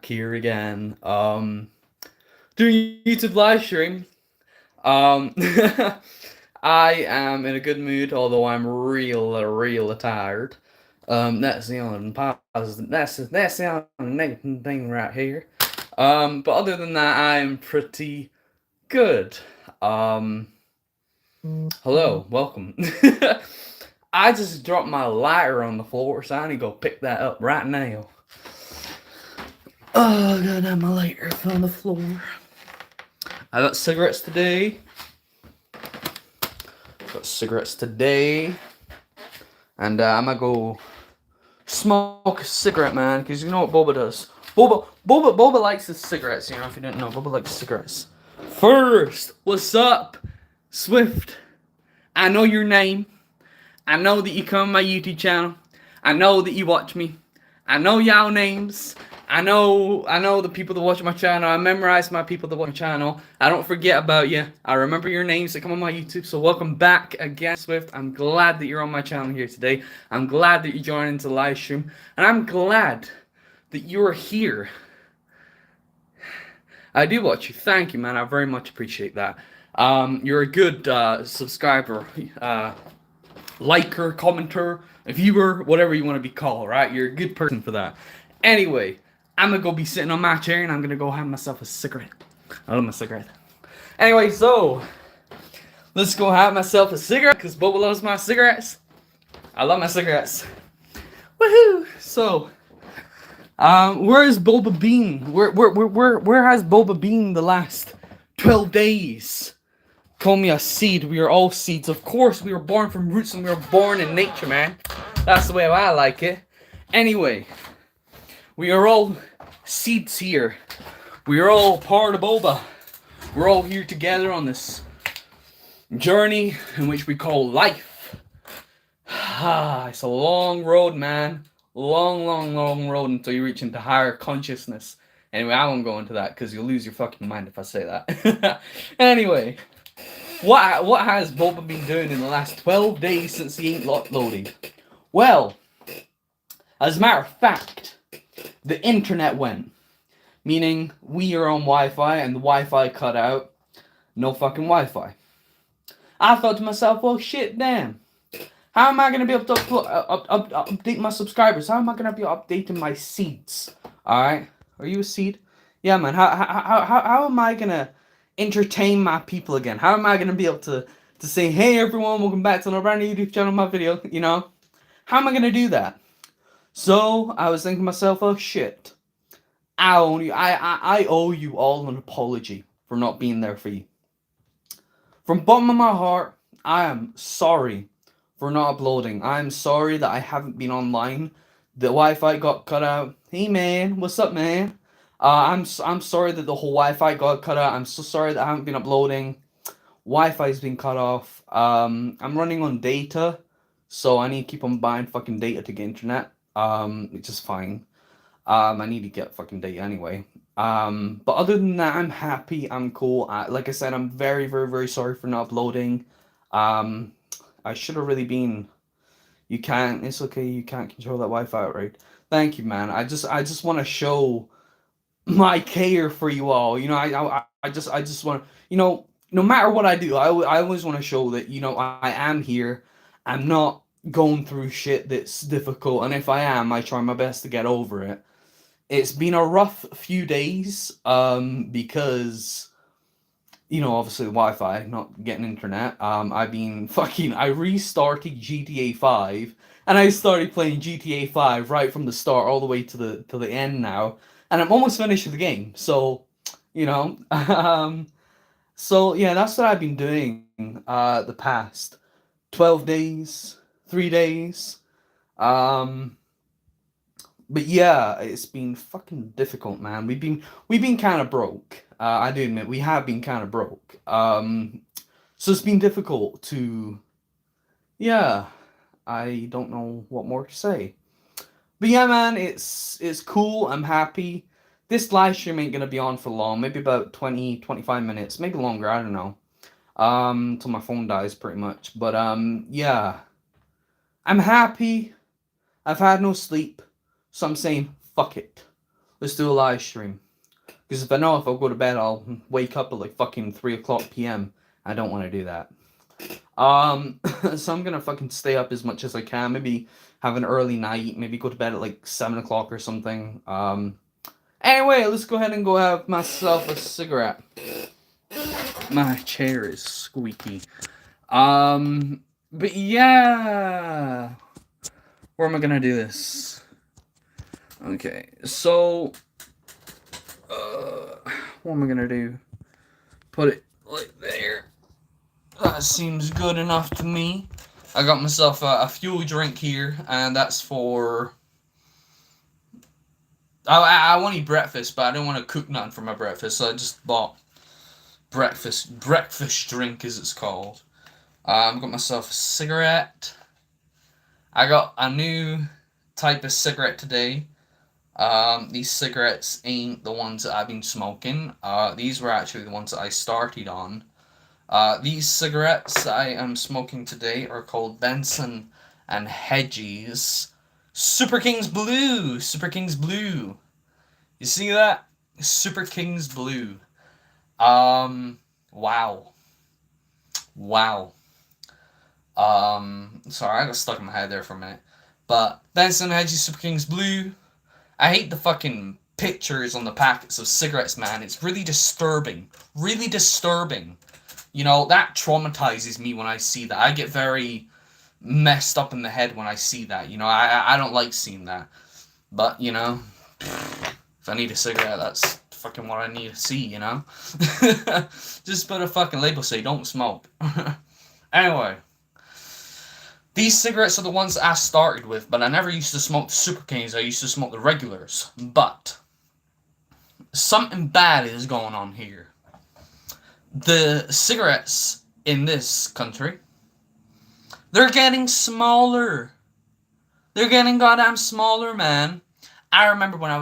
here again. Doing YouTube live stream. Um, I am in a good mood, although I'm real tired. That's the only positive. That's the only negative thing right here. But other than that, I'm pretty good. Um, Hello, welcome. I just dropped my lighter on the floor, so I need to go pick that up right now. Oh, I got my lighter on the floor. I got cigarettes today. And I'm gonna go smoke a cigarette, man, because you know what Boba does. Boba likes his cigarettes, if you didn't know. Boba likes cigarettes. First, what's up, Swift? I know your name. I know that you come on my YouTube channel. I know that you watch me. I know y'all names. I know the people that watch my channel. I memorize my people that watch my channel. I don't forget about you. I remember your names that come on my YouTube. So welcome back again, Swift. I'm glad that you're on my channel here today. I'm glad that you joined into the live stream. And I'm glad that you're here. I do watch you. Thank you, man. I very much appreciate that. You're a good subscriber, liker, commenter, viewer, whatever you want to be called, right? You're a good person for that. Anyway, I'm gonna go be sitting on my chair and I'm gonna go have myself a cigarette. I love my cigarette. Anyway, so let's go have myself a cigarette because Boba loves my cigarettes. I love my cigarettes. Woohoo! So, where is Boba been? Where has Boba been the last 12 days? Call me a seed. We are all seeds. Of course, we were born from roots and we were born in nature, man. That's the way I like it. Anyway, we are all seeds here. We are all part of Boba. We're all here together on this journey in which we call life. It's a long road, man. Long road until you reach into higher consciousness. Anyway, I won't go into that because you'll lose your fucking mind if I say that. Anyway. What has Boba been doing in the last 12 days since he ain't uploading? Well, as a matter of fact, the internet went. Meaning, we are on Wi-Fi and the Wi-Fi cut out. No fucking Wi-Fi. I thought to myself, well, shit, damn. How am I going to be able to update my subscribers? How am I going to be updating my seeds? Alright? Are you a seed? Yeah, man. How am I going to entertain my people again? How am I going to be able to say, hey everyone, welcome back to another brand new YouTube channel, my video, How am I going to do that? So, I was thinking to myself, oh shit. I owe you all an apology for not being there for you. From the bottom of my heart, I am sorry for not uploading. I am sorry that I haven't been online. The Wi-Fi got cut out. Hey man, what's up, man? I'm sorry that the whole Wi-Fi got cut out. I'm so sorry that I haven't been uploading. Wi-Fi's been cut off. I'm running on data, so I need to keep on buying fucking data to get internet. Which is fine. I need to get fucking data anyway. But other than that, I'm happy. I'm cool. Like I said, I'm very sorry for not uploading. I should have really been. It's okay. You can't control that Wi-Fi, right? Thank you, man. I just want to show my care for you all. I just want to, no matter what I do, I always want to show that, I am here. I'm not going through shit that's difficult, and if I am, I try my best to get over it. It's been a rough few days, because, obviously the Wi-Fi, not getting internet. I restarted GTA 5, and I started playing GTA 5 right from the start all the way to the end now. And I'm almost finished with the game, so, so yeah, that's what I've been doing, the past 12 days, 3 days, but yeah, it's been fucking difficult, man. We've been kind of broke, I do admit, we have been kind of broke, so it's been difficult to, yeah, I don't know what more to say. But yeah, man, it's cool. I'm happy. This live stream ain't gonna be on for long. Maybe about 20-25 minutes. Maybe longer, I don't know. Till my phone dies, pretty much. But, yeah. I'm happy. I've had no sleep. So I'm saying, fuck it. Let's do a live stream. Because if I know if I go to bed, I'll wake up at like fucking 3 o'clock p.m. I don't want to do that. So I'm gonna fucking stay up as much as I can. Maybe have an early night. Maybe go to bed at like 7 o'clock or something. Anyway, let's go ahead and go have myself a cigarette. My chair is squeaky. But yeah. Where am I gonna do this? Okay, so what am I gonna do? Put it like there. That seems good enough to me. I got myself a fuel drink here, and that's for. I want to eat breakfast, but I don't want to cook nothing for my breakfast, so I just bought breakfast drink, as it's called. Got myself a cigarette. I got a new type of cigarette today. These cigarettes ain't the ones that I've been smoking. These were actually the ones that I started on. These cigarettes I am smoking today are called Benson and Hedges Super King's Blue. Super King's Blue. You see that? Super King's Blue. Wow. Wow. Sorry, I got stuck in my head there for a minute. But Benson and Hedges Super King's Blue. I hate the fucking pictures on the packets of cigarettes, man. It's really disturbing. Really disturbing. You know, that traumatizes me when I see that. I get very messed up in the head when I see that. You know, I don't like seeing that. But, you know, if I need a cigarette, that's fucking what I need to see, you know? Just put a fucking label say, don't smoke. Anyway. These cigarettes are the ones that I started with, but I never used to smoke the Super Kings. I used to smoke the regulars. But something bad is going on here. The cigarettes in this country, they're getting smaller. They're getting goddamn smaller, man. I remember when I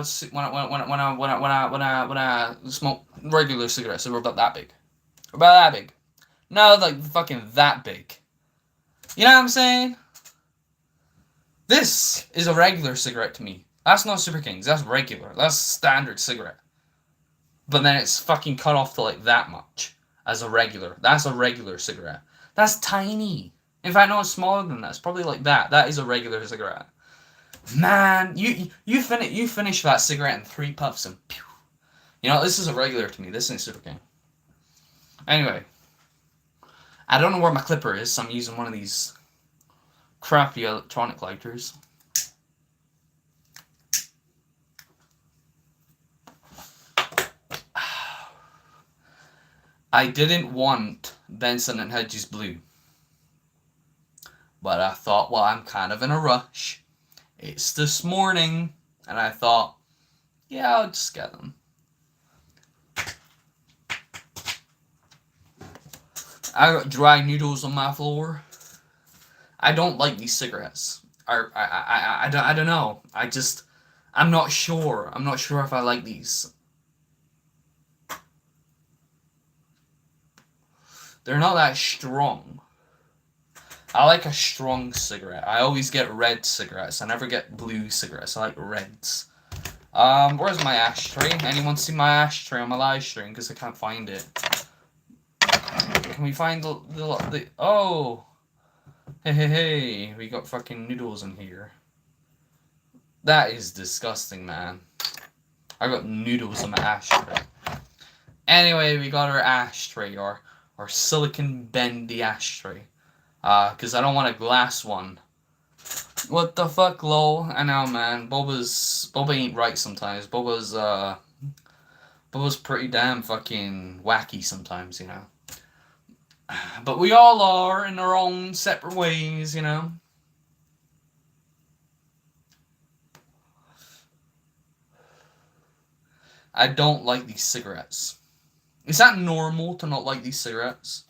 smoked regular cigarettes, they were about that big. About that big. Now like fucking that big. You know what I'm saying? This is a regular cigarette to me. That's not Super Kings. That's regular. That's standard cigarette. But then it's fucking cut off to like that much as a regular. That's a regular cigarette. That's tiny. In fact, no, it's smaller than that. It's probably like that. That is a regular cigarette. Man, you finish that cigarette in 3 puffs and pew. You know, this is a regular to me. This ain't Super King. Anyway. I don't know where my clipper is, so I'm using one of these crappy electronic lighters. I didn't want Benson and Hedges Blue. But I thought, well, I'm kind of in a rush. It's this morning. And I thought, yeah, I'll just get them. I got dry noodles on my floor. I don't like these cigarettes. I don't know. I'm not sure. I'm not sure if I like these. They're not that strong. I like a strong cigarette. I always get red cigarettes. I never get blue cigarettes. I like reds. Where's my ashtray? Anyone see my ashtray on my live stream? Because I can't find it. Can we find the oh, hey, we got fucking noodles in here. That is disgusting, man. I got noodles in my ashtray. Anyway, we got our ashtray, our silicon bendy ashtray. Cause I don't want a glass one. What the fuck, lol? I know, man. Boba ain't right sometimes. Boba's pretty damn fucking wacky sometimes, you know. But we all are in our own separate ways, you know. I don't like these cigarettes. Is that normal to not like these cigarettes?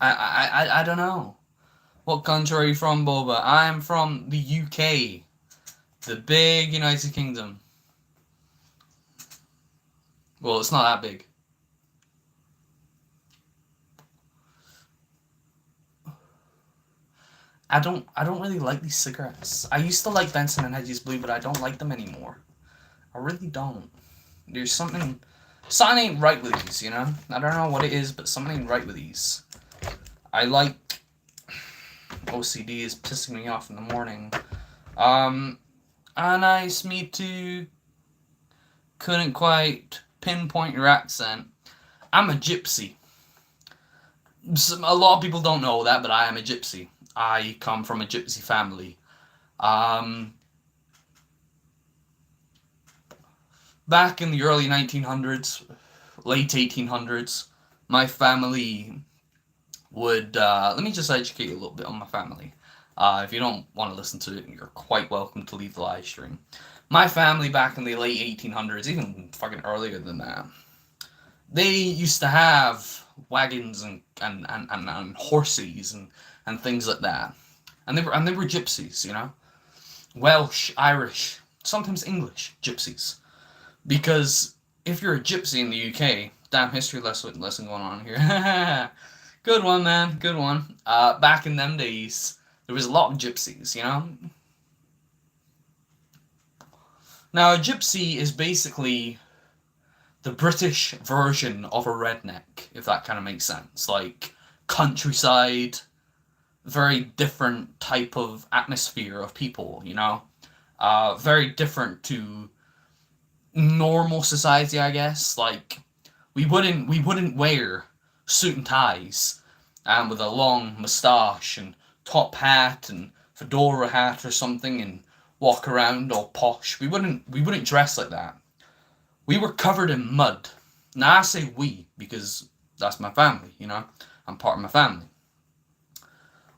I don't know. What country are you from, Boba? I'm from the UK. The big United Kingdom. Well, it's not that big. I don't really like these cigarettes. I used to like Benson and Hedges Blue, but I don't like them anymore. I really don't. There's something ain't right with these, you know? I don't know what it is, but something ain't right with these. I like OCD is pissing me off in the morning. Nice me too. Couldn't quite pinpoint your accent. I'm a gypsy. A lot of people don't know that, but I am a gypsy. I come from a gypsy family. Back in the early 1900s, late 1800s, my family would, let me just educate you a little bit on my family. If you don't want to listen to it, you're quite welcome to leave the live stream. My family back in the late 1800s, even fucking earlier than that, they used to have wagons and horses and things like that. And they were gypsies, you know? Welsh, Irish, sometimes English gypsies. Because if you're a gypsy in the UK, damn history lesson going on here. Good one, man. Good one. Back in them days, there was a lot of gypsies, you know? Now, a gypsy is basically the British version of a redneck, if that kind of makes sense. Like, countryside, very different type of atmosphere of people, you know? Very different to normal society, I guess. Like, we wouldn't wear suit and ties and with a long moustache and top hat and fedora hat or something and walk around all posh. We wouldn't dress like that. We were covered in mud. Now I say we because that's my family, you know? I'm part of my family.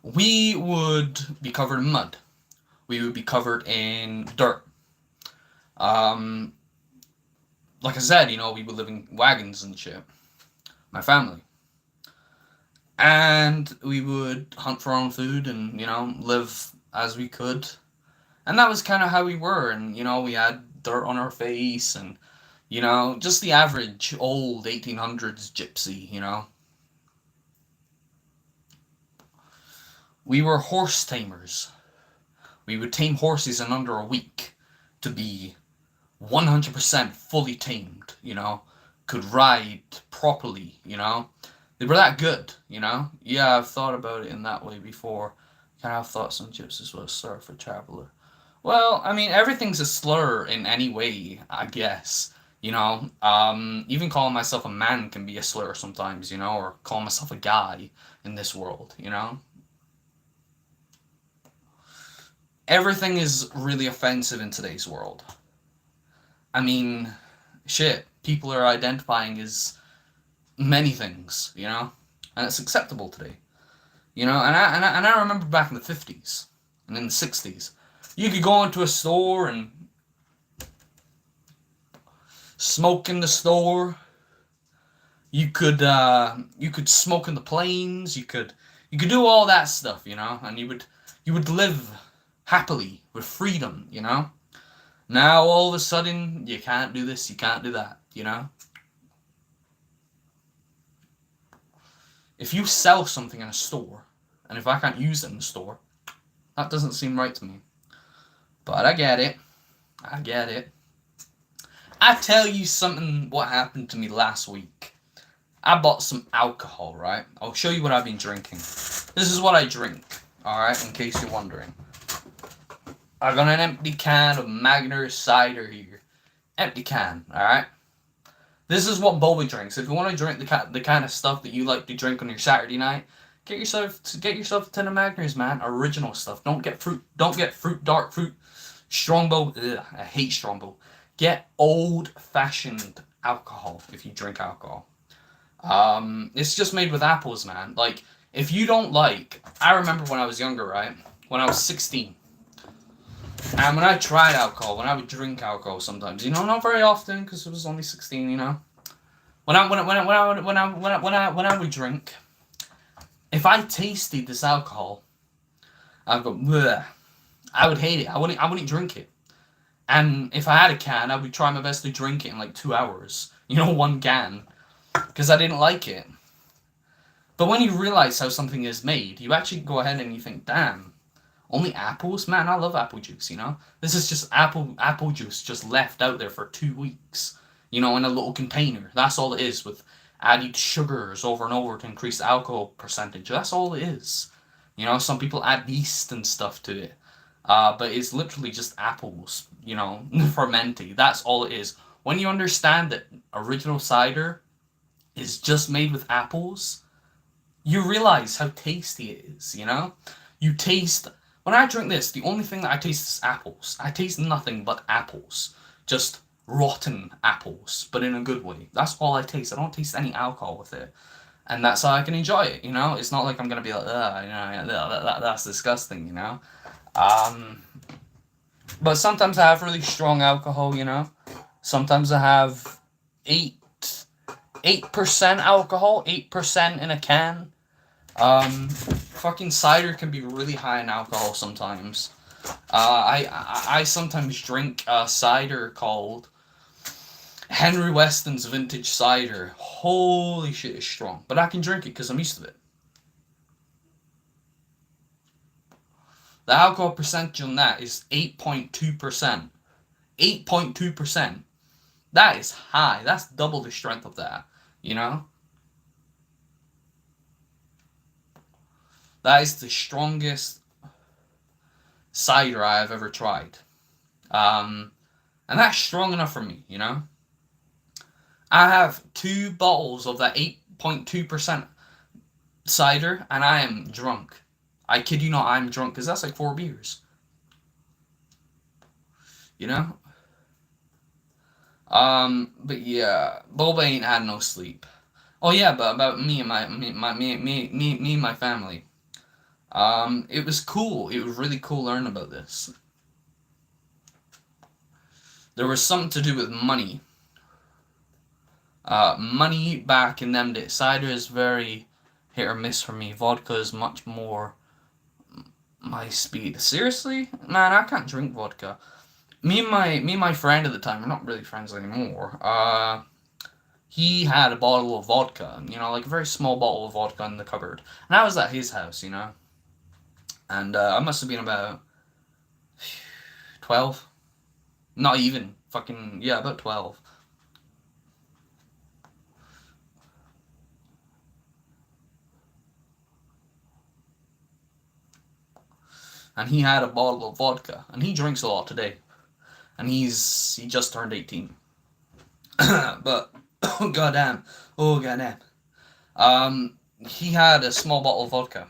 We would be covered in mud. We would be covered in dirt. Like I said, you know, we would live in wagons and shit. My family. And we would hunt for our own food and, you know, live as we could. And that was kind of how we were. And, you know, we had dirt on our face and, you know, just the average old 1800s gypsy, you know. We were horse tamers. We would tame horses in under a week to be 100% fully tamed, you know. Could ride properly, you know. They were that good, you know. Yeah, I've thought about it in that way before. Kind of thought some gypsies were a slur for traveler. Well, I mean, everything's a slur in any way, I guess. You know, even calling myself a man can be a slur sometimes, you know, or calling myself a guy in this world, you know. Everything is really offensive in today's world. I mean, shit, people are identifying as many things, you know, and it's acceptable today, you know. And I remember back in the 50s and in the 60s, you could go into a store and smoke in the store. You could smoke in the planes. You could do all that stuff, you know, and you would live happily with freedom, you know. Now all of a sudden you can't do this, you can't do that, you know. If you sell something in a store, and if I can't use it in the store, that doesn't seem right to me. But I get it. I get it. I tell you something what happened to me last week. I bought some alcohol, right? I'll show you what I've been drinking. This is what I drink, alright, in case you're wondering. I got an empty can of Magner cider here. Empty can, alright? This is what Boba drinks. If you want to drink the kind of stuff that you like to drink on your Saturday night, get yourself a ton of Magners, man. Original stuff. Don't get fruit, dark fruit, Strongbow. Ugh, I hate Strongbow. Get old-fashioned alcohol if you drink alcohol. It's just made with apples, man. Like, if you don't like... I remember when I was younger, right? When I was 16. And when I tried alcohol, when I would drink alcohol sometimes, you know, not very often because it was only 16, you know. When I would drink, if I tasted this alcohol, I'd go, bleh. I would hate it. I wouldn't drink it. And if I had a can, I would try my best to drink it in like 2 hours. You know, one can, because I didn't like it. But when you realize how something is made, you actually go ahead and you think, damn, Only apples? Man, I love apple juice, you know? This is just apple juice just left out there for 2 weeks, you know, in a little container. That's all it is, with added sugars over and over to increase the alcohol percentage. That's all it is. You know, some people add yeast and stuff to it. But it's literally just apples, you know, fermenting. That's all it is. When you understand that original cider is just made with apples, you realize how tasty it is, you know? You taste. When I drink this, the only thing that I taste is apples. I taste nothing but apples. Just rotten apples, but in a good way. That's all I taste. I don't taste any alcohol with it. And that's how I can enjoy it, you know? It's not like I'm gonna be like, ugh, you know, that's disgusting, you know? Um, but sometimes I have really strong alcohol, you know? Sometimes I have 8% alcohol, 8% in a can. Fucking cider can be really high in alcohol sometimes. I sometimes drink cider called Henry Weston's Vintage Cider. Holy shit, it's strong. But I can drink it because I'm used to it. The alcohol percentage on that is 8.2%. 8.2%. That is high. That's double the strength of that, you know? That is the strongest cider I have ever tried. And that's strong enough for me, you know? I have 2 bottles of that 8.2% cider, and I am drunk. I kid you not, I'm drunk, because that's like 4 beers. You know? But yeah, Boba ain't had no sleep. Oh yeah, but about me and my family. It was cool. It was really cool learning about this. There was something to do with money. Money back in them days. Cider is very hit or miss for me. Vodka is much more my speed. Seriously? Man, I can't drink vodka. Me and my friend at the time, we're not really friends anymore. He had a bottle of vodka, you know, like a very small bottle of vodka in the cupboard. And I was at his house, you know. And I must have been about 12. Not even. Fucking, yeah, about 12. And he had a bottle of vodka. And he drinks a lot today. And he just turned 18. But, oh goddamn. Oh goddamn. He had a small bottle of vodka.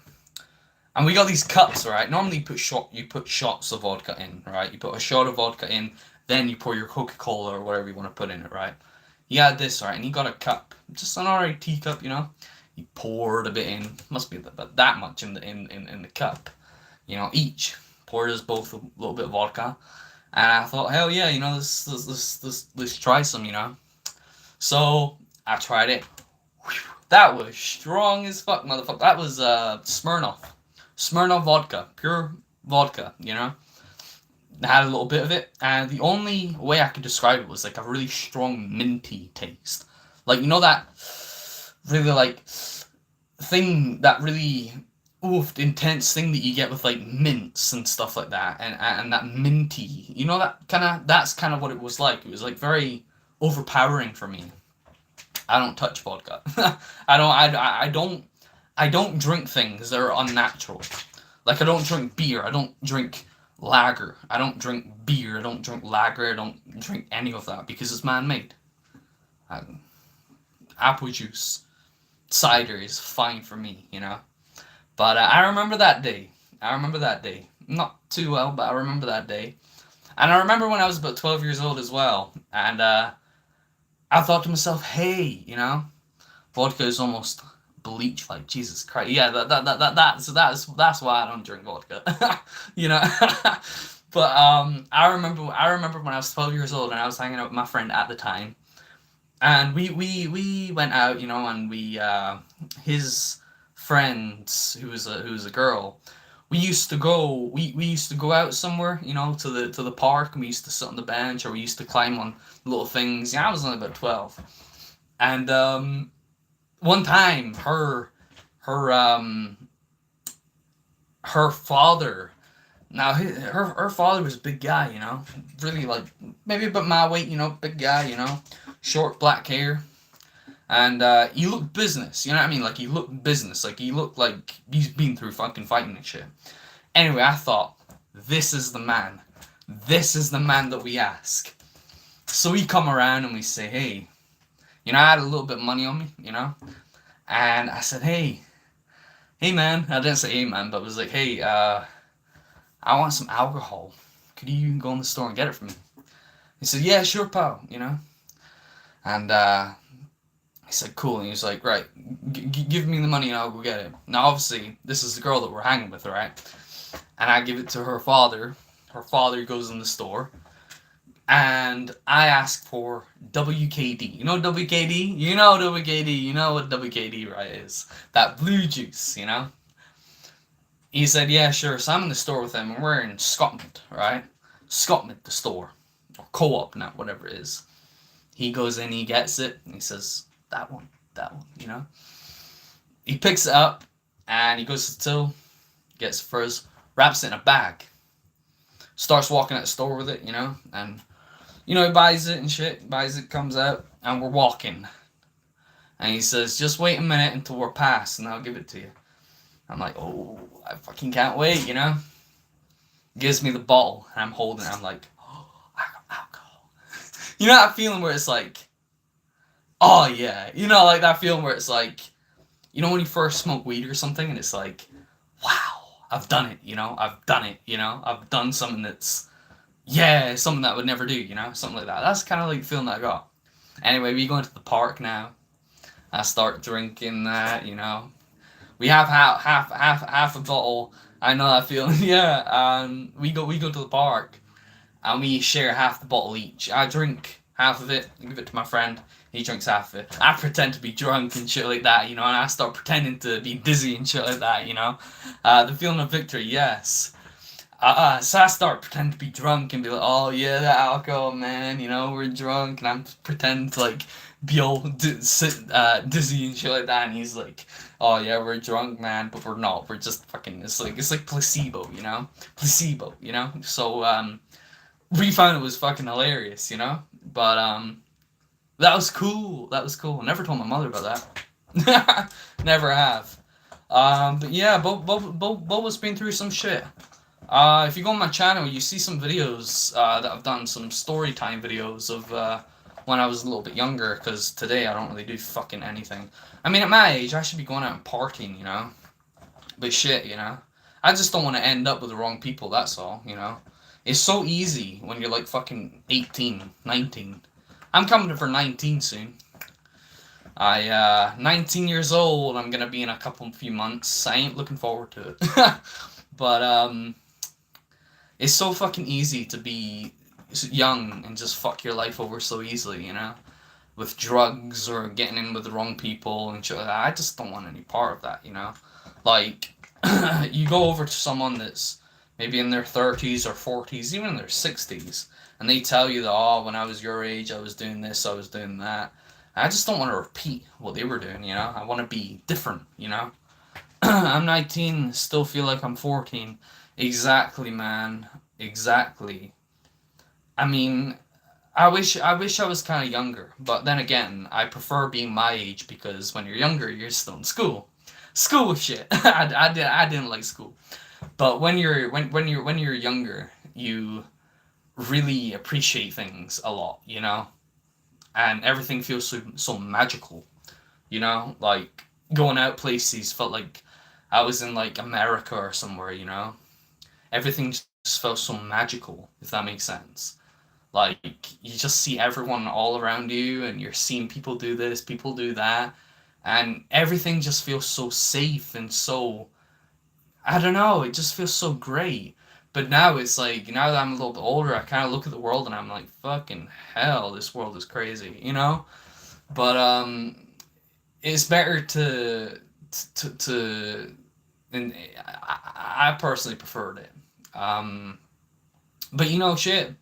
And we got these cups, right? Normally you put shots of vodka in, right? You put a shot of vodka in, then you pour your Coca-Cola or whatever you want to put in it, right? He had this, right? And he got a cup, just an ordinary teacup, you know? He poured a bit in, must be about that much in the cup, you know, each. Poured us both a little bit of vodka. And I thought, hell yeah, you know, let's try some, you know? So, I tried it. That was strong as fuck, motherfucker. That was Smirnoff vodka, pure vodka, you know? I had a little bit of it, and the only way I could describe it was like a really strong minty taste. Like, you know that really like thing, that really intense thing that you get with like mints and stuff like that, and that minty, you know, that's kind of what it was like. It was like very overpowering for me. I don't touch vodka. I don't drink things that are unnatural. Like, I don't drink beer. I don't drink lager. I don't drink beer. I don't drink lager. I don't drink any of that because it's man-made. Apple juice, cider is fine for me, you know. But I remember that day. I remember that day. Not too well, but I remember that day. And I remember when I was about 12 years old as well. And I thought to myself, hey, you know, vodka is almost bleach, like Jesus Christ. Yeah, that's why I don't drink vodka. You know. But I remember when I was 12 years old and I was hanging out with my friend at the time. And we went out, you know, and we his friends who was a girl, we used to go out somewhere, you know, to the park, and we used to sit on the bench, or we used to climb on little things. Yeah, I was only about 12. And one time her father Now her father was a big guy, you know, really like maybe about my weight, you know, big guy, you know, short black hair, and he looked business, you know what I mean? Like he looked business, like he looked like he's been through fucking fighting and shit. Anyway, I thought this is the man, this is the man that we ask. So we come around and we say, hey, you know, I had a little bit of money on me, you know, and I said, hey man, I didn't say hey man, but I was like, hey, I want some alcohol. Could you go in the store and get it for me? He said, yeah, sure, pal, you know? And he said, cool. And he was like, right, give me the money and I'll go get it. Now, obviously, this is the girl that we're hanging with, right? And I give it to her father. Her father goes in the store. And I ask for WKD. You know WKD? You know WKD. You know what WKD, right, is. That blue juice, you know? He said, yeah, sure. So I'm in the store with him, and we're in Scotland, right? Scotland, the store. Or Co-op now, whatever it is. He goes in, he gets it, and he says, that one, you know? He picks it up, and he goes to the till, gets it first, wraps it in a bag, starts walking out the store with it, you know? And, you know, he buys it and shit, buys it, comes out, and we're walking. And he says, just wait a minute until we're past, and I'll give it to you. I'm like, oh, I fucking can't wait, you know? Gives me the bottle, and I'm holding it. I'm like, oh, I got alcohol. You know that feeling where it's like, oh yeah. You know, like that feeling where it's like, you know when you first smoke weed or something, and it's like, wow, I've done it, you know? I've done it, you know? I've done something that's, yeah, something that I would never do, you know? Something like that. That's kind of like the feeling that I got. Anyway, we go into the park now. I start drinking that, you know? We have half a bottle. I know that feeling. Yeah. We go to the park, and we share half the bottle each. I drink half of it, give it to my friend. He drinks half of it. I pretend to be drunk and shit like that, you know, and I start pretending to be dizzy and shit like that, you know. The feeling of victory, yes. So I start pretending to be drunk and be like, oh yeah, that alcohol, man, you know, we're drunk, and I'm pretending to like be all dizzy and shit like that, and he's like, oh yeah, we're drunk, man, but we're not, we're just fucking, it's like placebo, you know, so, we found it was fucking hilarious, you know, but, that was cool, I never told my mother about that, never have, but yeah, Boba's been through some shit. If you go on my channel, you see some videos that I've done, some story time videos of when I was a little bit younger, because today I don't really do fucking anything. I mean, at my age, I should be going out and partying, you know? But shit, you know? I just don't want to end up with the wrong people, that's all, you know? It's so easy when you're like fucking 18, 19. I'm coming for 19 soon. 19 years old, I'm gonna be in a few months. I ain't looking forward to it. But, it's so fucking easy to be young and just fuck your life over so easily, you know? With drugs or getting in with the wrong people and shit like that. I just don't want any part of that, you know? Like, you go over to someone that's maybe in their 30s or 40s, even in their 60s, and they tell you that, oh, when I was your age, I was doing this, I was doing that. I just don't want to repeat what they were doing, you know? I want to be different, you know? I'm 19, still feel like I'm 14. Exactly, man. Exactly. I mean, I wish I was kind of younger, but then again, I prefer being my age because when you're younger, you're still in school. School was shit. I didn't like school. But when you're younger, you really appreciate things a lot, you know? And everything feels so magical, you know? Like going out places felt like I was in like America or somewhere, you know? Everything just felt so magical, if that makes sense. Like, you just see everyone all around you, and you're seeing people do this, people do that, and everything just feels so safe and so, I don't know, it just feels so great. But now it's like, now that I'm a little bit older, I kind of look at the world and I'm like, fucking hell, this world is crazy, you know? But, it's better to and I personally preferred it. But you know, shit.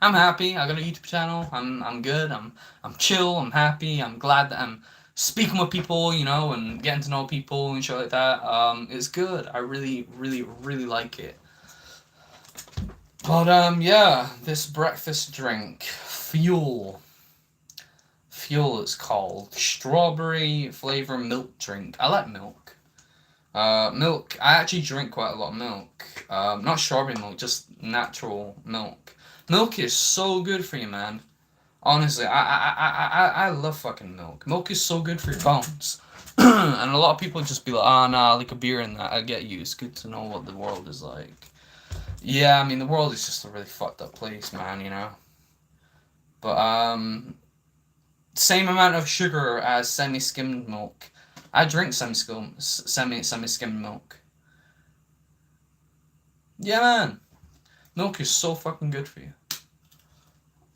I'm happy. I got a YouTube channel. I'm good. I'm chill. I'm happy. I'm glad that I'm speaking with people, you know, and getting to know people and shit like that. It's good. I really, really, really like it. But yeah, this breakfast drink, Fuel. Fuel it's called. Strawberry flavor milk drink. I like milk. Milk. I actually drink quite a lot of milk. Not strawberry milk, just natural milk. Milk is so good for you, man. Honestly, I love fucking milk. Milk is so good for your bones. And a lot of people just be like, oh, nah, like a beer and that. I get you. It's good to know what the world is like. Yeah, I mean, the world is just a really fucked up place, man, you know? But, same amount of sugar as semi-skimmed milk. I drink semi-skimmed milk. Yeah, man. Milk is so fucking good for you.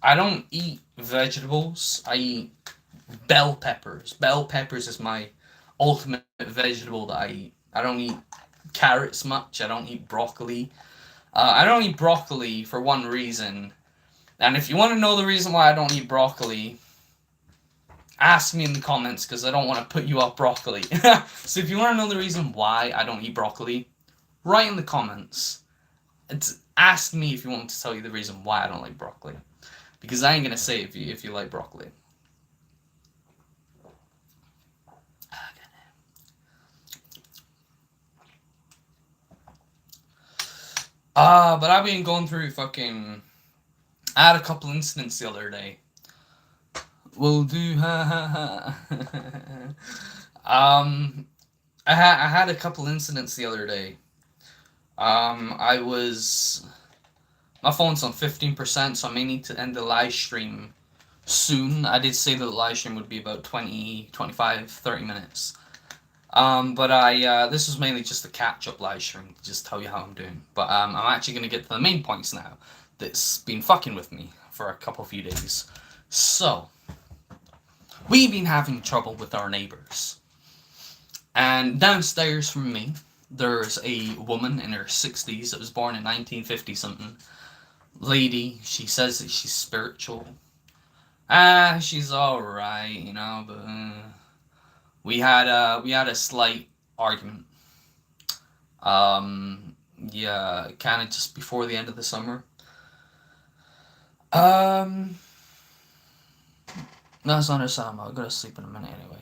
I don't eat vegetables. I eat bell peppers. Bell peppers is my ultimate vegetable that I eat. I don't eat carrots much. I don't eat broccoli. I don't eat broccoli for one reason. And if you want to know the reason why I don't eat broccoli, ask me in the comments because I don't want to put you off broccoli. So if you want to know the reason why I don't eat broccoli, write in the comments. Ask me if you want me to tell you the reason why I don't like broccoli. Because I ain't gonna say if you like broccoli. But I've been going through fucking. I had a couple incidents the other day. Will do, ha ha ha. I had a couple incidents the other day. I was. My phone's on 15%, so I may need to end the live stream soon. I did say that the live stream would be about 20, 25, 30 minutes. But this was mainly just a catch-up live stream to just tell you how I'm doing. But I'm actually going to get to the main points now that's been fucking with me for a few days. So, we've been having trouble with our neighbors. And downstairs from me, there's a woman in her 60s that was born in 1950-something. Lady, she says that she's spiritual. She's alright, you know, but... we had a slight argument. Yeah, kind of just before the end of the summer. That's understandable. I'll go to sleep in a minute anyway.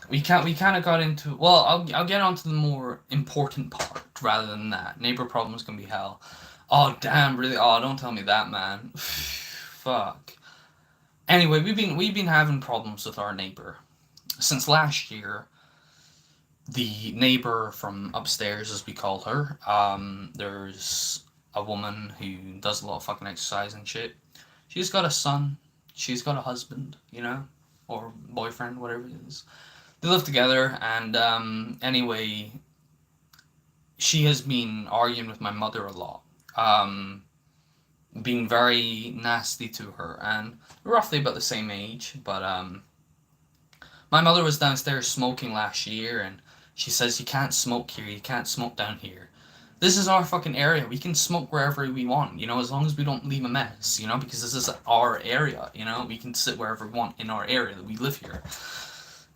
We kind of got into. Well, I'll get on to the more important part rather than that. Neighbor problems can be hell. Oh damn, really? Oh, don't tell me that, man. Fuck. Anyway, we've been having problems with our neighbor since last year. The neighbor from upstairs, as we call her, there's a woman who does a lot of fucking exercise and shit. She's got a son. She's got a husband, you know, or boyfriend, whatever it is. They live together, and anyway, she has been arguing with my mother a lot, being very nasty to her, and roughly about the same age. But my mother was downstairs smoking last year, and she says, you can't smoke here, you can't smoke down here. This is our fucking area. We can smoke wherever we want, you know, as long as we don't leave a mess, you know, because this is our area, you know. We can sit wherever we want in our area that we live here.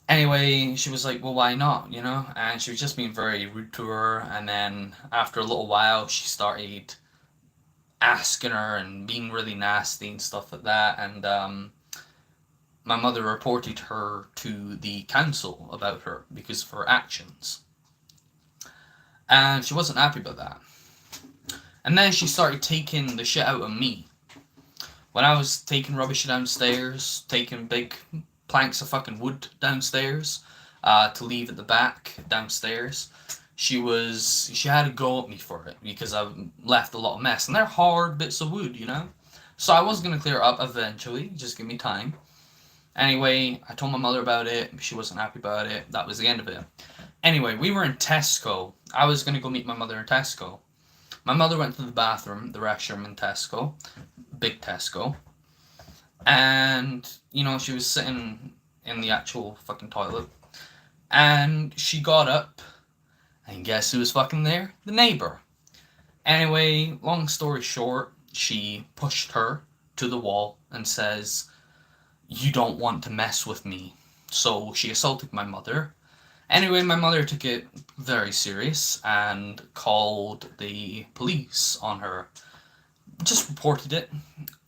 Anyway, she was like, well, why not, you know? And she was just being very rude to her, and then after a little while, she started asking her and being really nasty and stuff like that, and my mother reported her to the council about her because of her actions. And she wasn't happy about that. And then she started taking the shit out of me. When I was taking rubbish downstairs, taking big planks of fucking wood downstairs to leave at the back downstairs, she had to go at me for it because I left a lot of mess. And they're hard bits of wood, you know? So I was going to clear it up eventually. Just give me time. Anyway, I told my mother about it. She wasn't happy about it. That was the end of it. Anyway, we were in Tesco. I was going to go meet my mother in Tesco. My mother went to the bathroom, the restroom in Tesco. Big Tesco. And, you know, she was sitting in the actual fucking toilet. And she got up. And guess who was fucking there? The neighbor. Anyway, long story short, she pushed her to the wall and says, you don't want to mess with me. So she assaulted my mother. Anyway, my mother took it very serious and called the police on her. just reported it,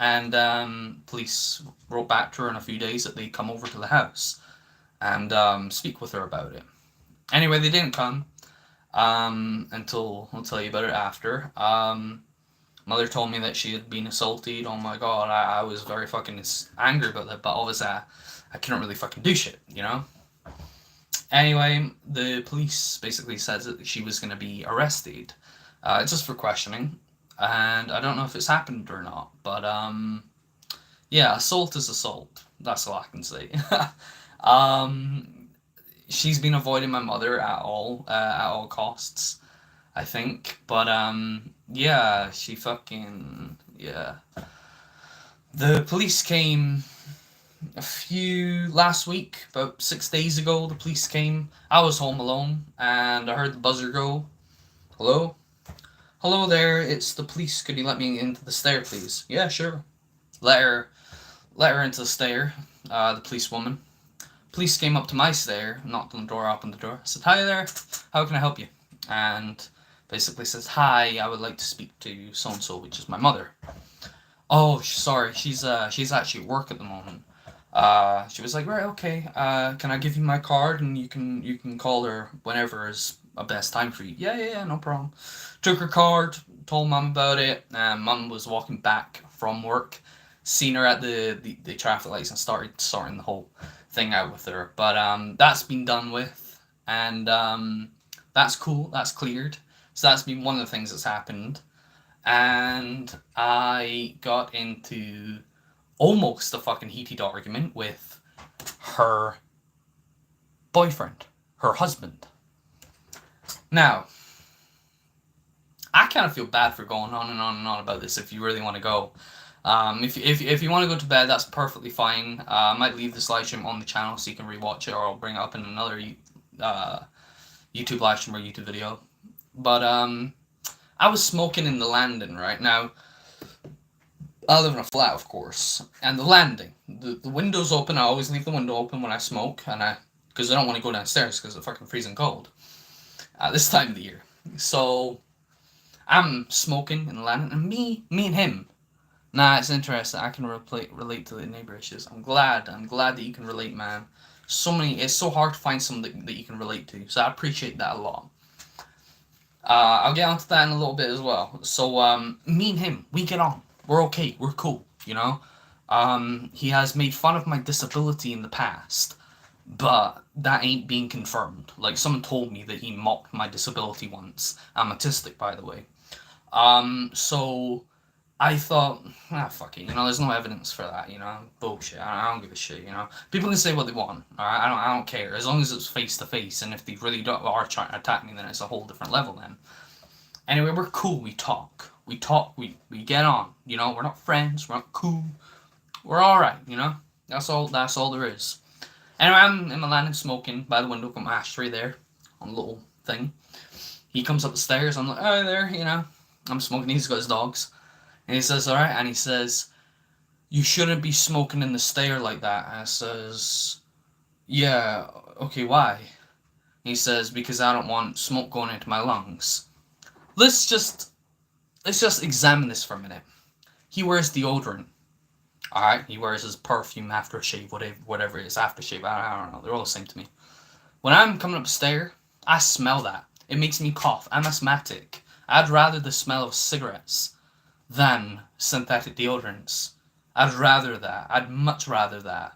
and police wrote back to her in a few days that they'd come over to the house and speak with her about it. Anyway, they didn't come until I'll tell you about it after. Mother told me that she had been assaulted. Oh my god, I was very fucking angry about that, but obviously I couldn't really fucking do shit, you know? Anyway, the police basically said that she was going to be arrested just for questioning, and I don't know if it's happened or not, but yeah, assault is assault. That's all I can say. um, she's been avoiding my mother at all costs, I think. But yeah, she fucking yeah. The police came last week, about 6 days ago. The police came. I was home alone, and I heard the buzzer go. Hello, hello there. It's the police. Could you let me into the stair, please? Yeah, sure. Let her, let her into the stair. The policewoman. Police came up to my stair, knocked on the door, opened the door. I said, "Hi there. How can I help you?" And basically says, "Hi, I would like to speak to so and so," which is my mother. Oh, sorry, she's actually at work at the moment. She was like, "Right, okay. Can I give you my card and you can call her whenever is a best time for you?" Yeah, yeah, yeah, no problem. Took her card, told mum about it, and mum was walking back from work, seen her at the traffic lights and started sorting the whole thing out with her. But that's been done with, and that's cool. That's cleared. So that's been one of the things that's happened. And I got into almost a fucking heated argument with her boyfriend, her husband. Now, I kind of feel bad for going on and on and on about this if you really want to go. If you want to go to bed, that's perfectly fine. I might leave this live stream on the channel so you can rewatch it, or I'll bring it up in another YouTube live stream or YouTube video. But I was smoking in the landing, right? Now, I live in a flat, of course, and the landing, the window's open. I always leave the window open when I smoke, because I don't want to go downstairs because it's fucking freezing cold at this time of the year. So I'm smoking in the landing, and me and him. Nah, it's interesting. I can relate to the neighbor issues. I'm glad that you can relate, man. It's so hard to find someone that you can relate to. So I appreciate that a lot. I'll get onto that in a little bit as well. So, me and him, we get on. We're okay. We're cool, you know? He has made fun of my disability in the past, but that ain't being confirmed. Like, someone told me that he mocked my disability once. I'm autistic, by the way. So I thought, fuck it, there's no evidence for that, bullshit. I don't give a shit, People can say what they want, alright? I don't care, as long as it's face to face, and if they really are trying to attack me, then it's a whole different level then. Anyway, we're cool, we talk, we get on, we're not friends, we're not cool, we're alright, that's all there is. Anyway, I'm in my landing smoking by the window, got my ashtray there, on a little thing. He comes up the stairs, I'm like, oh, there, I'm smoking, he's got his dogs. And he says, alright, and he says, "You shouldn't be smoking in the stair like that." And I says, "Yeah, okay, why?" And he says, "Because I don't want smoke going into my lungs." Let's just examine this for a minute. He wears deodorant. Alright, he wears his perfume, aftershave, whatever it is, aftershave, I don't know, they're all the same to me. When I'm coming up the stair, I smell that. It makes me cough. I'm asthmatic. I'd rather the smell of cigarettes than synthetic deodorants. I'd much rather that.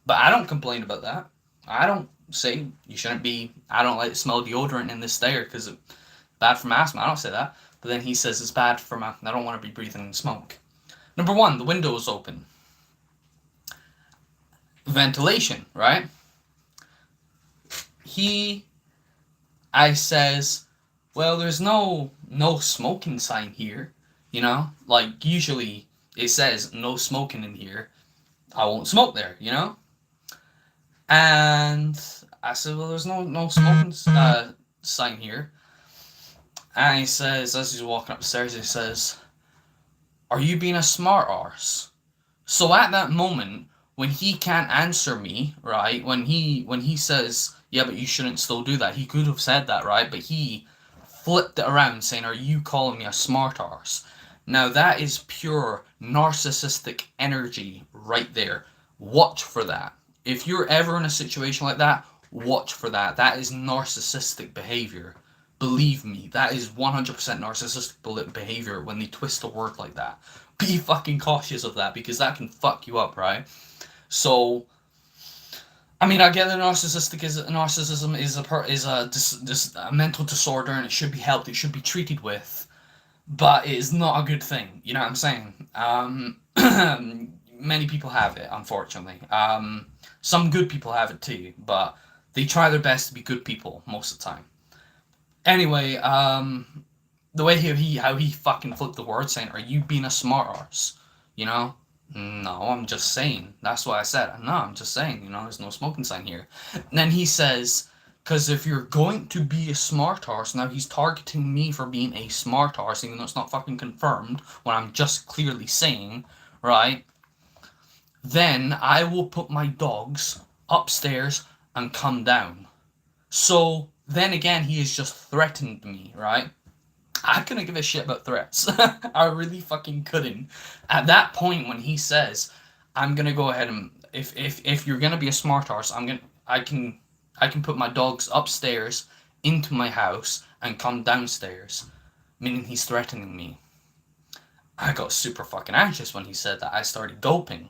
But I don't complain about that. I don't say you shouldn't be, I don't like the smell of deodorant in this stair because it's bad for my asthma. I don't say that. But then he says it's bad for I don't want to be breathing in smoke. Number one, the window is open. Ventilation, right? I says, well, there's no smoking sign here. Like usually it says no smoking in here. I won't smoke there, And I said, well, there's no smoking sign here. And he says, as he's walking upstairs, he says, "Are you being a smart arse?" So at that moment, when he can't answer me, right? When he says, "Yeah, but you shouldn't still do that," he could have said that, right? But he flipped it around saying, "Are you calling me a smart arse?" Now that is pure narcissistic energy right there. Watch for that. If you're ever in a situation like that, watch for that. That is narcissistic behavior. Believe me, that is 100% narcissistic behavior when they twist a word like that. Be fucking cautious of that because that can fuck you up, right? So, I mean, I get that narcissism is a mental disorder and it should be helped. It should be treated with, but it is not a good thing. You know what I'm saying? Many people have it, unfortunately. Some good people have it too, but they try their best to be good people most of the time. Anyway, the way how he fucking flipped the word, saying, "Are you being a smart arse?" You know? No, I'm just saying. That's what I said. No, I'm just saying. You know, there's no smoking sign here. And then he says, "Because if you're going to be a smart arse," now he's targeting me for being a smart arse, even though it's not fucking confirmed. What I'm just clearly saying, right? Then I will put my dogs upstairs and come down. So then again, he has just threatened me, right? I couldn't give a shit about threats. I really fucking couldn't. At that point, when he says, "I'm gonna go ahead and if you're gonna be a smart arse, I can put my dogs upstairs into my house and come downstairs," meaning he's threatening me. I got super fucking anxious when he said that. I started gulping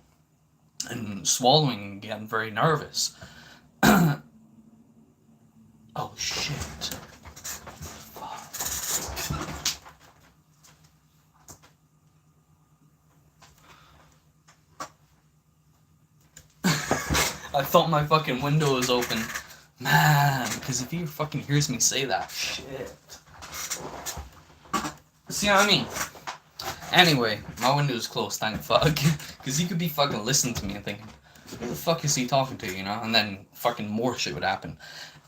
and swallowing and getting very nervous. Oh shit. I thought my fucking window was open. Man, because if he fucking hears me say that, shit. See what I mean? Anyway, my window is closed, thank fuck. Because he could be fucking listening to me and thinking, who the fuck is he talking to, you know? And then fucking more shit would happen.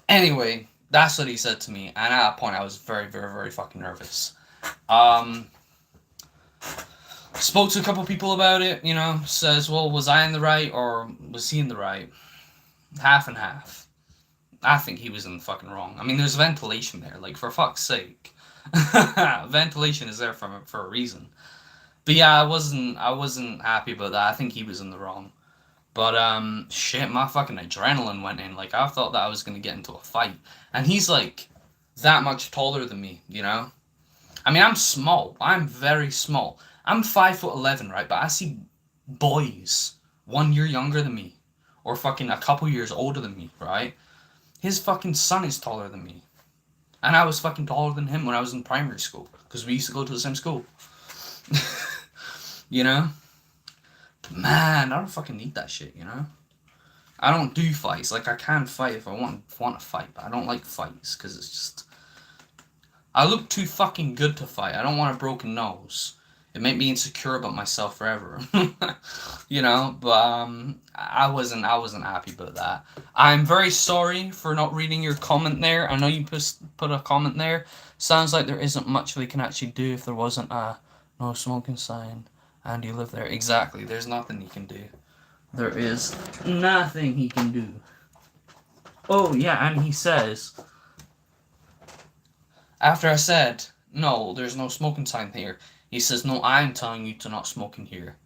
Anyway, that's what he said to me, and at that point I was very, very, very fucking nervous. Spoke to a couple people about it, you know, says, well, was I in the right or was he in the right? Half and half. I think he was in the fucking wrong. I mean, there's ventilation there, like, for fuck's sake. Ventilation is there for a reason. But yeah, I wasn't happy about that. I think he was in the wrong. But shit, my fucking adrenaline went in. Like, I thought that I was gonna get into a fight. And he's like that much taller than me, you know? I mean, I'm small. I'm very small. I'm 5'11", right? But I see boys 1 year younger than me, or fucking a couple years older than me, right? His fucking son is taller than me, and I was fucking taller than him when I was in primary school because we used to go to the same school. You know? Man, I don't fucking need that shit. You know? I don't do fights. Like, I can fight if I want to fight, but I don't like fights because it's just I look too fucking good to fight. I don't want a broken nose. It made me insecure about myself forever. You know, but I wasn't happy about that. I'm very sorry for not reading your comment there. I know you put a comment there. Sounds like there isn't much we can actually do if there wasn't a no smoking sign and you live there. Exactly. There's nothing you can do. There is nothing he can do. Oh yeah, and he says, after I said, no, there's no smoking sign here, he says, no, I'm telling you to not smoke in here.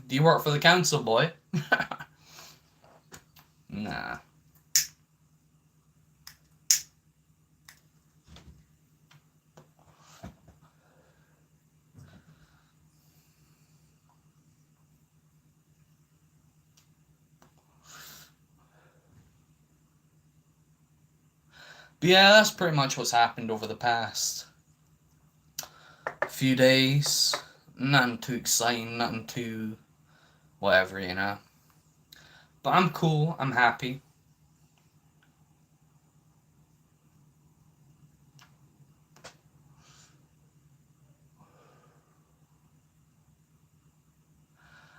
Do you work for the council, boy? Nah. But yeah, that's pretty much what's happened over the past few days. Nothing too exciting, nothing too whatever, you know. But I'm cool, I'm happy.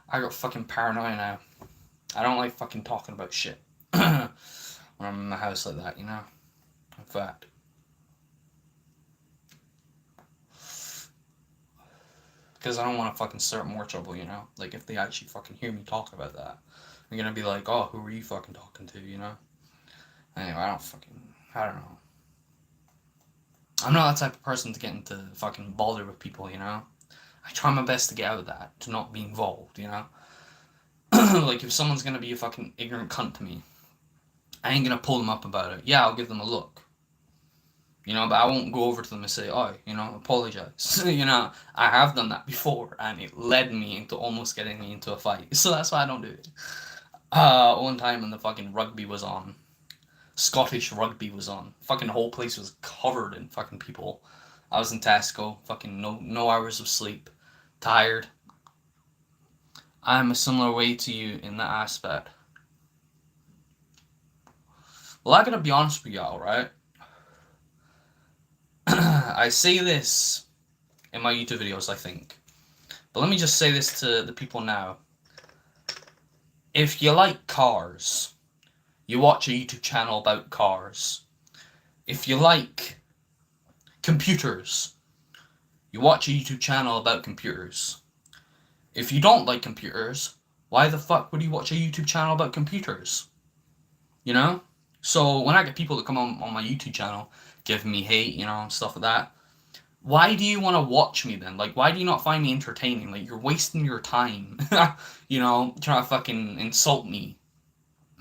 I got fucking paranoia now. I don't like fucking talking about shit when I'm in my house like that, you know. In fact. Because I don't want to fucking start more trouble, you know? Like, if they actually fucking hear me talk about that, they're gonna be like, oh, who are you fucking talking to, you know? Anyway, I don't know. I'm not that type of person to get into fucking bother with people, you know? I try my best to get out of that, to not be involved, you know? Like, if someone's gonna be a fucking ignorant cunt to me, I ain't gonna pull them up about it. Yeah, I'll give them a look. You know, but I won't go over to them and say, oh, you know, apologize. You know, I have done that before, and it led me into almost getting me into a fight. So that's why I don't do it. One time when the fucking rugby was on, Scottish rugby was on, fucking whole place was covered in fucking people. I was in Tesco, fucking no hours of sleep, tired. I'm a similar way to you in that aspect. Well, I gotta be honest with y'all, right? I say this in my YouTube videos, I think. But let me just say this to the people now. If you like cars, you watch a YouTube channel about cars. If you like computers, you watch a YouTube channel about computers. If you don't like computers, why the fuck would you watch a YouTube channel about computers? You know? So when I get people that come on my YouTube channel giving me hate, you know, stuff like that, why do you want to watch me then? Like, why do you not find me entertaining? Like, you're wasting your time, you know, trying to fucking insult me.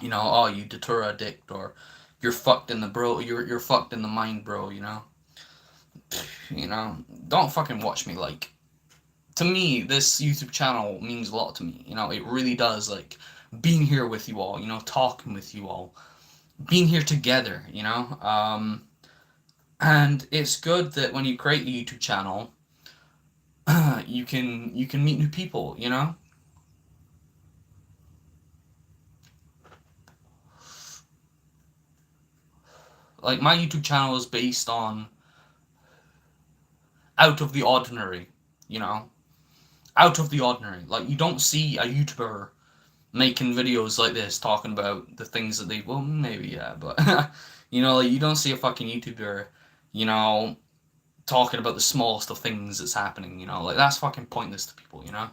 You know, oh, you deter addict, or you're fucked in the bro, you're fucked in the mind, bro, you know? You know, don't fucking watch me. Like, to me, this YouTube channel means a lot to me, you know, it really does. Like, being here with you all, you know, talking with you all, being here together, you know? And it's good that when you create a YouTube channel, you can meet new people, you know? Like, my YouTube channel is based on out of the ordinary, you know? Out of the ordinary. Like, you don't see a YouTuber making videos like this talking about the things that they, well, maybe, yeah, but, you know, like, you don't see a fucking YouTuber, you know, talking about the smallest of things that's happening, you know? Like, that's fucking pointless to people, you know?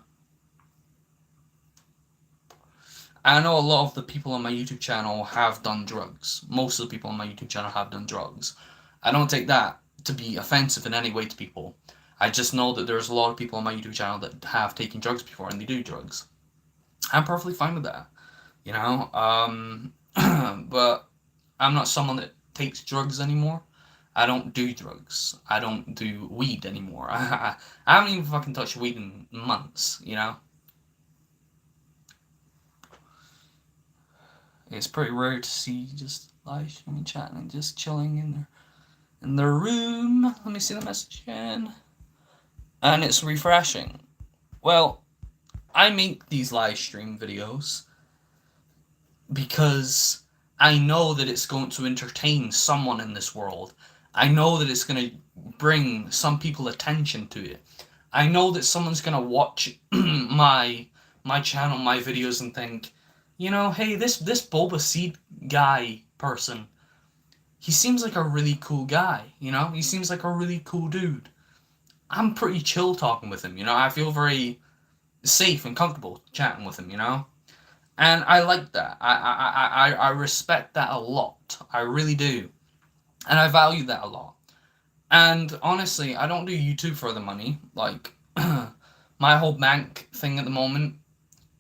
I know a lot of the people on my YouTube channel have done drugs. Most of the people on my YouTube channel have done drugs. I don't take that to be offensive in any way to people. I just know that there's a lot of people on my YouTube channel that have taken drugs before and they do drugs. I'm perfectly fine with that, you know? But I'm not someone that takes drugs anymore. I don't do drugs. I don't do weed anymore. I haven't even fucking touched weed in months, you know? It's pretty rare to see just live streaming, chatting, and just chilling in their room. Let me see the message again. And it's refreshing. Well, I make these live stream videos because I know that it's going to entertain someone in this world. I know that it's going to bring some people attention to it. I know that someone's going to watch my channel, my videos, and think, you know, hey, this Boba Seed guy person, he seems like a really cool guy, you know? He seems like a really cool dude. I'm pretty chill talking with him, you know? I feel very safe and comfortable chatting with him, you know? And I like that. I respect that a lot. I really do. And I value that a lot. And honestly, I don't do YouTube for the money. Like, my whole bank thing at the moment,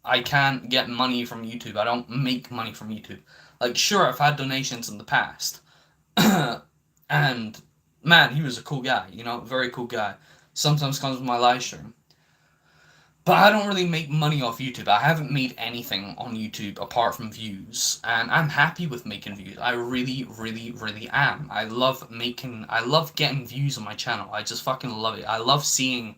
I can't get money from YouTube. I don't make money from YouTube. Like, sure, I've had donations in the past. And, man, he was a cool guy, you know? Very cool guy. Sometimes comes with my live stream. But I don't really make money off YouTube. I haven't made anything on YouTube apart from views. And I'm happy with making views. I really, really, really am. I love getting views on my channel. I just fucking love it. I love seeing,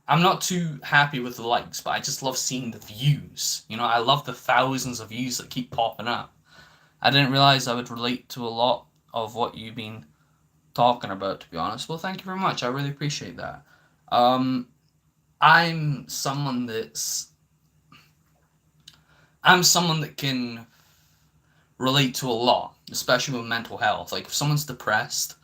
I'm not too happy with the likes, but I just love seeing the views. You know, I love the thousands of views that keep popping up. I didn't realize I would relate to a lot of what you've been talking about, to be honest. Well, thank you very much. I really appreciate that. I'm someone that can relate to a lot, especially with mental health. Like, if someone's depressed,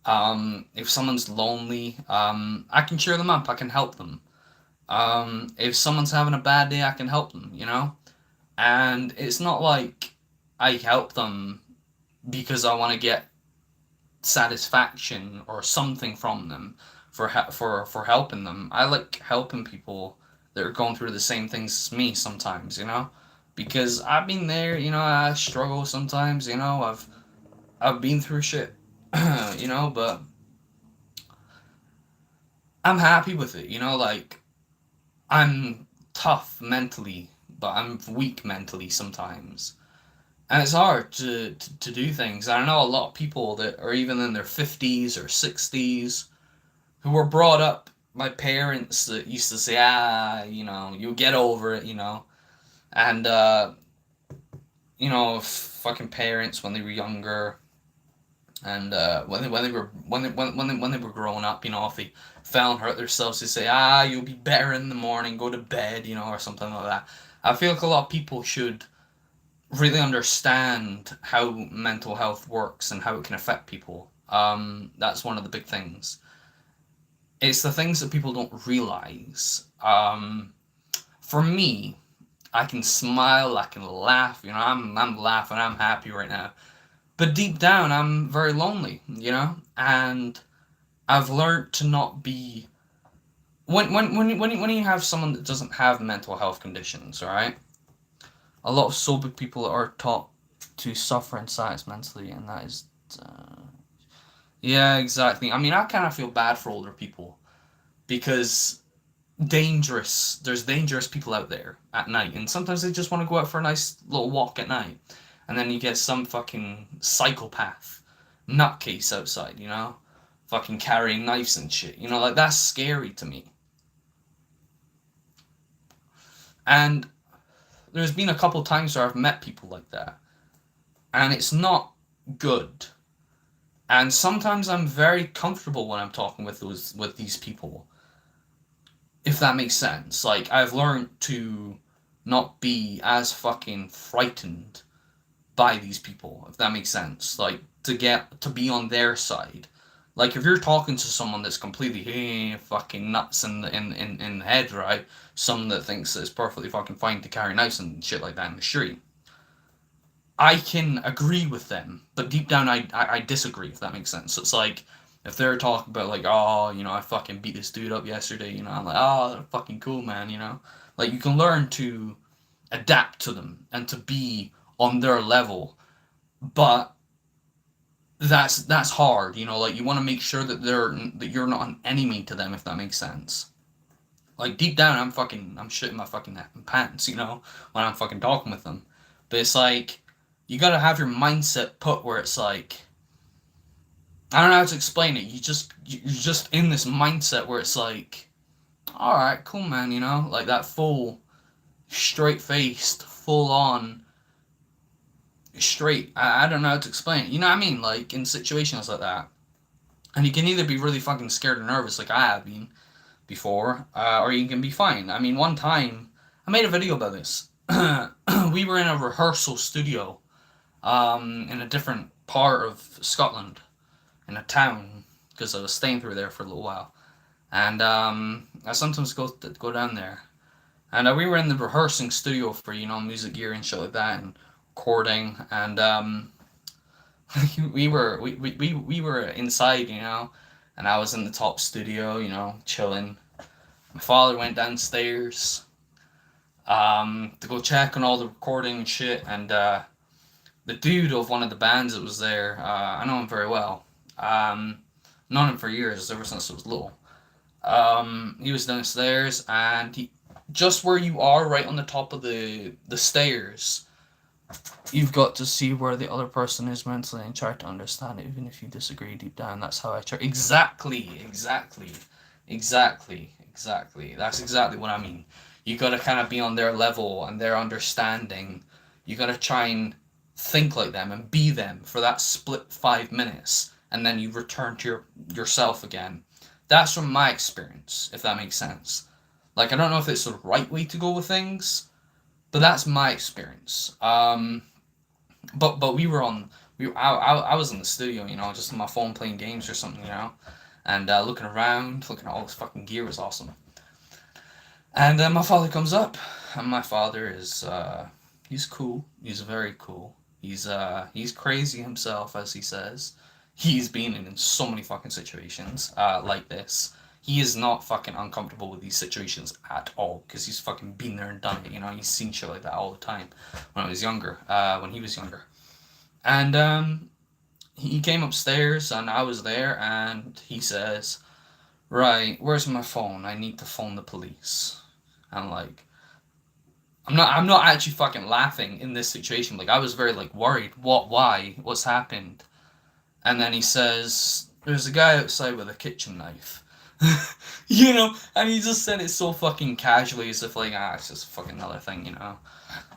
if someone's lonely, I can cheer them up. I can help them. If someone's having a bad day, I can help them, you know? And it's not like I help them because I want to get satisfaction or something from them, for helping them. I like helping people that are going through the same things as me sometimes, because I've been there. I struggle sometimes. I've been through shit, but I'm happy with it. Like I'm tough mentally, but I'm weak mentally sometimes. And it's hard to do things. I know a lot of people that are even in their 50s or 60s who were brought up by parents that used to say, you'll get over it, And, fucking parents when they were younger and when they were growing up, if they fell and hurt themselves, they say, you'll be better in the morning, go to bed, or something like that. I feel like a lot of people should really understand how mental health works and how it can affect people. That's one of the big things. It's the things that people don't realize. For me, I can smile, I can laugh. I'm laughing, I'm happy right now. But deep down, I'm very lonely. And I've learned to not be. When you have someone that doesn't have mental health conditions, right? A lot of sober people are taught to suffer in silence mentally, and that is, yeah, exactly. I mean, I kind of feel bad for older people because there's dangerous people out there at night, and sometimes they just want to go out for a nice little walk at night, and then you get some fucking psychopath nutcase outside, fucking carrying knives and shit, like that's scary to me. And there's been a couple times where I've met people like that, and it's not good. And sometimes I'm very comfortable when I'm talking with these people, if that makes sense. Like I've learned to not be as fucking frightened by these people, if that makes sense. Like to be on their side. Like if you're talking to someone that's completely fucking nuts in the head, right? Someone that thinks that it's perfectly fucking fine to carry knives and shit like that in the street. I can agree with them, but deep down I disagree, if that makes sense. So it's like if they're talking about like, oh, I fucking beat this dude up yesterday, I'm like, oh, fucking cool, man, Like you can learn to adapt to them and to be on their level, but that's hard, like you want to make sure that you're not an enemy to them, if that makes sense. Like deep down I'm shitting my fucking pants, when I'm fucking talking with them. But it's like you gotta have your mindset put where it's like I don't know how to explain it. You're just in this mindset where it's like, all right, cool, man, like that full straight faced, full on straight. I don't know how to explain it. You know what I mean? Like in situations like that, and you can either be really fucking scared or nervous, like I have been before, or you can be fine. I mean, one time I made a video about this. We were in a rehearsal studio, in a different part of Scotland, in a town, because I was staying through there for a little while, and I sometimes go down there, and we were in the rehearsing studio for music gear and shit like that, and recording, and we were inside, and I was in the top studio, chilling. My father went downstairs to go check on all the recording and shit, and the dude of one of the bands that was there, I know him very well. Known him for years, ever since I was little. He was downstairs, and just where you are, right on the top of the stairs, you've got to see where the other person is mentally and try to understand it, even if you disagree deep down. That's how I try. Exactly. That's exactly what I mean. You gotta kind of be on their level and their understanding. You gotta try and think like them and be them for that split 5 minutes, and then you return to yourself again. That's from my experience, if that makes sense. Like I don't know if it's the right way to go with things, but that's my experience. But we were on. I was in the studio, just on my phone playing games or something, and looking around, looking at all this fucking gear was awesome. And then my father comes up, and my father is he's cool. He's very cool. He's crazy himself, as he says. He's been in so many fucking situations like this. he is not fucking uncomfortable with these situations at all, because he's fucking been there and done it, he's seen shit like that all the time when when he was younger. And he came upstairs and I was there, and he says, right, where's my phone? I need to phone the police. I'm like, I'm not actually fucking laughing in this situation. Like, I was very, like, worried. Why? What's happened? And then he says, there's a guy outside with a kitchen knife. And he just said it so fucking casually, as if, like, it's just fucking another thing,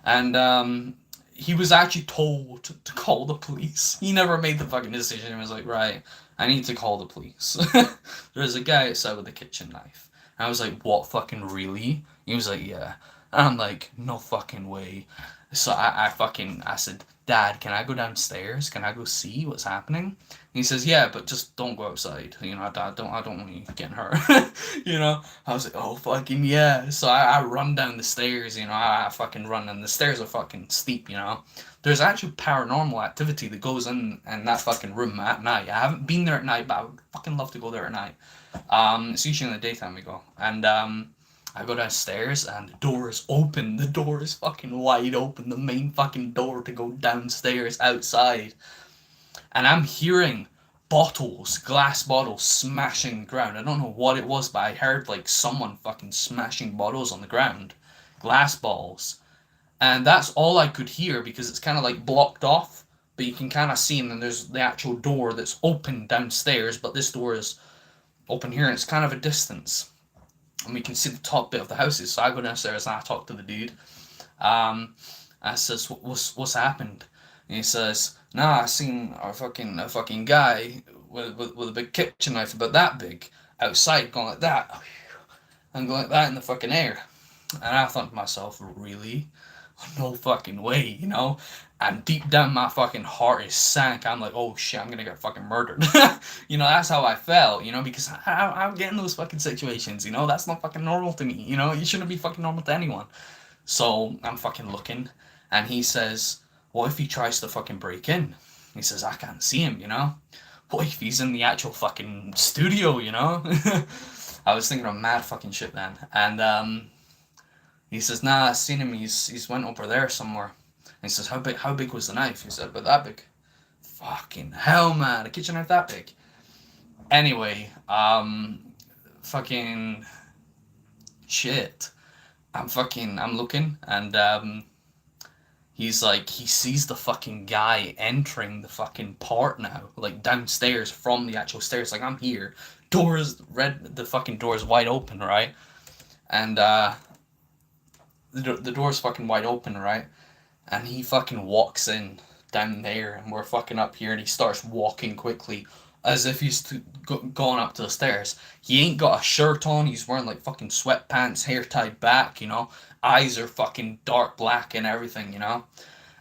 And, he was actually told to call the police. He never made the fucking decision. He was like, right, I need to call the police. There's a guy outside with a kitchen knife. And I was like, what, fucking really? He was like, yeah. And I'm like, no fucking way. So I said, Dad, can I go downstairs? Can I go see what's happening? And he says, yeah, but just don't go outside. Dad, I don't want you getting hurt. I was like, oh, fucking yeah. So I run down the stairs, I fucking run, and the stairs are fucking steep, There's actually paranormal activity that goes in that fucking room at night. I haven't been there at night, but I would fucking love to go there at night. It's usually in the daytime we go. And, I go downstairs and the door is open. The door is fucking wide open. The main fucking door to go downstairs outside. And I'm hearing glass bottles smashing the ground. I don't know what it was, but I heard like someone fucking smashing bottles on the ground. Glass balls. And that's all I could hear, because it's kind of like blocked off. But you can kind of see, and then there's the actual door that's open downstairs. But this door is open here, and it's kind of a distance. And we can see the top bit of the houses. So I go downstairs and I talk to the dude. I says, what's happened? And he says, nah, I seen a fucking guy with a big kitchen knife about that big outside, going like that, and going like that in the fucking air. And I thought to myself, really? No fucking way, And deep down my fucking heart is sank. I'm like, oh shit, I'm gonna get fucking murdered. That's how I felt, because I'm getting those fucking situations, that's not fucking normal to me, you shouldn't be fucking normal to anyone. So I'm fucking looking, and he says, what if he tries to fucking break in? He says, I can't see him, What if he's in the actual fucking studio, I was thinking of mad fucking shit then. And, he says, nah, I seen him, he's went over there somewhere. And he says, how big was the knife? He said, about that big. Fucking hell, man, a kitchen knife that big. Anyway, fucking shit. I'm looking, and he's like, he sees the fucking guy entering the fucking part now, like downstairs from the actual stairs. Like, I'm here, the fucking door is wide open, right? And the door's fucking wide open, right? And he fucking walks in down there, and we're fucking up here, and he starts walking quickly as if he's going up to the stairs. He ain't got a shirt on, he's wearing like fucking sweatpants, hair tied back, eyes are fucking dark black and everything,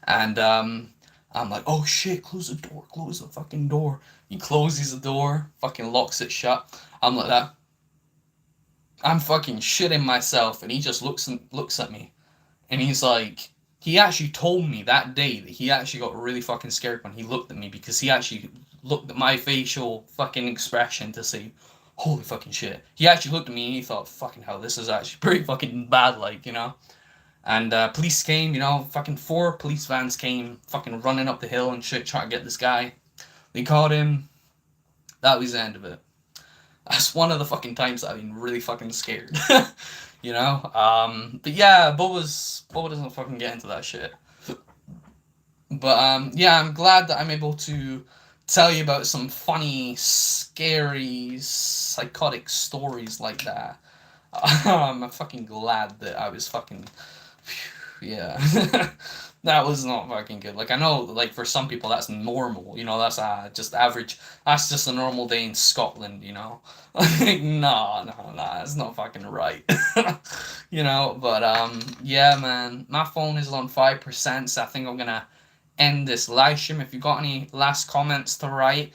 And I'm like, oh shit, close the fucking door. He closes the door, fucking locks it shut. I'm like that. I'm fucking shitting myself, and he just looks at me, and he's like, he actually told me that day that he actually got really fucking scared when he looked at me, because he actually looked at my facial fucking expression to say, holy fucking shit. He actually looked at me and he thought, fucking hell, this is actually pretty fucking bad, like, And police came, fucking 4 police vans came, fucking running up the hill and shit, trying to get this guy. They caught him. That was the end of it. That's one of the fucking times that I've been really fucking scared. But yeah, Boba doesn't fucking get into that shit. But yeah, I'm glad that I'm able to tell you about some funny, scary, psychotic stories like that. I'm fucking glad that I was fucking, yeah. That was not fucking good. Like, I know, like, for some people that's normal, that's just average, that's just a normal day in Scotland, Like, nah, that's not fucking right. But, yeah, man, my phone is on 5%, so I think I'm gonna end this live stream. If you got any last comments to write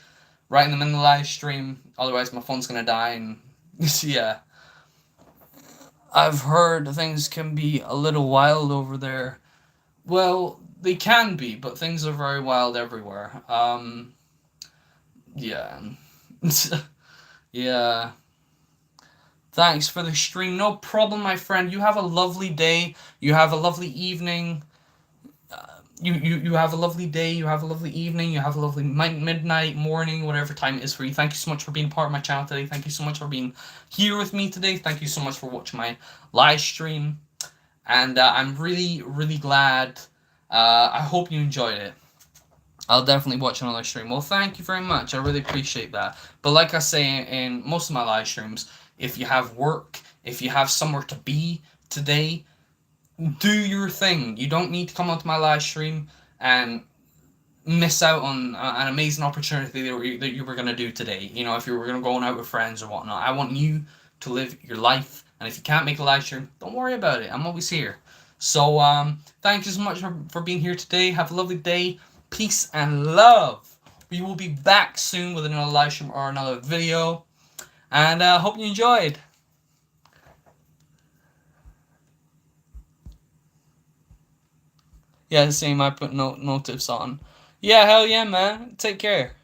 them in the live stream, otherwise my phone's gonna die, and, yeah. I've heard things can be a little wild over there. Well, they can be, but things are very wild everywhere. Yeah. Yeah. Thanks for the stream. No problem, my friend. You have a lovely day. You have a lovely evening. You have a lovely day. You have a lovely evening. You have a lovely midnight, morning, whatever time it is for you. Thank you so much for being part of my channel today. Thank you so much for being here with me today. Thank you so much for watching my live stream. And I'm really, really glad. I hope you enjoyed it. I'll definitely watch another stream. Well, thank you very much. I really appreciate that. But like I say in most of my live streams, if you have work, if you have somewhere to be today, do your thing. You don't need to come onto my live stream and miss out on an amazing opportunity that you were going to do today. You know, if you were going to go out with friends or whatnot. I want you to live your life. And if you can't make a live stream, don't worry about it. I'm always here. So, thank you so much for being here today. Have a lovely day. Peace and love. We will be back soon with another live stream or another video. And I hope you enjoyed. Yeah, the same. I put no tips on. Yeah, hell yeah, man. Take care.